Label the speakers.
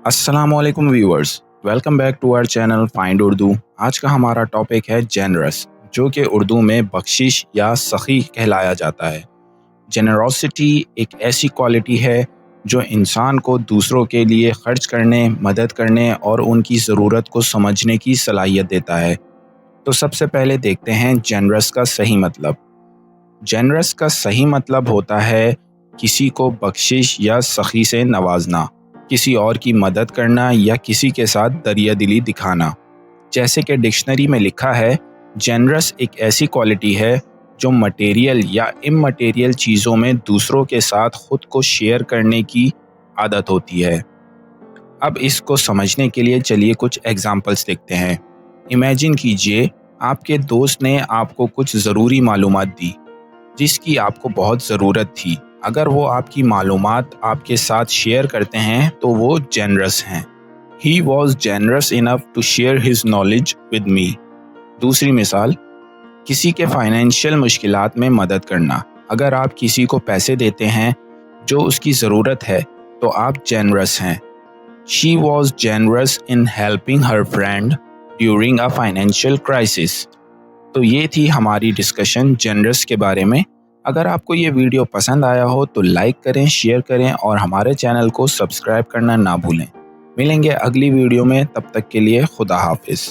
Speaker 1: अस्सलाम वालेकुम viewers, welcome back to our channel find Urdu. आज का हमारा टॉपिक है जेनरस, जो कि उर्दू में बख्शिश या सखी कहलाया जाता है। जेनरोसिटी एक ऐसी क्वालिटी है जो इंसान को दूसरों के लिए खर्च करने, मदद करने और उनकी ज़रूरत को समझने की सलाहियत देता है। तो सबसे पहले देखते हैं जेनरस का सही मतलब। जेनरस का सही मतलब होता है किसी को बख्शिश या सखी से नवाजना, किसी और की मदद करना या किसी के साथ दरिया दिली दिखाना। जैसे कि डिक्शनरी में लिखा है, जेनरस एक ऐसी क्वालिटी है जो मटेरियल या इममटेरियल चीज़ों में दूसरों के साथ खुद को शेयर करने की आदत होती है। अब इसको समझने के लिए चलिए कुछ एग्जांपल्स देखते हैं। इमेजिन कीजिए, आपके दोस्त ने आपको कुछ ज़रूरी मालूमात दी जिसकी आपको बहुत ज़रूरत थी। अगर वो आपकी मालूमात आपके साथ शेयर करते हैं तो वो जेनरस हैं। He was generous enough to share his knowledge with me। दूसरी मिसाल, किसी के फाइनेंशियल मुश्किलात में मदद करना। अगर आप किसी को पैसे देते हैं जो उसकी ज़रूरत है तो आप जेनरस हैं। She was generous in helping her friend during a financial crisis। तो ये थी हमारी डिस्कशन जेनरस के बारे में। अगर आपको ये वीडियो पसंद आया हो तो लाइक करें, शेयर करें और हमारे चैनल को सब्सक्राइब करना ना भूलें। मिलेंगे अगली वीडियो में, तब तक के लिए खुदा हाफिज़।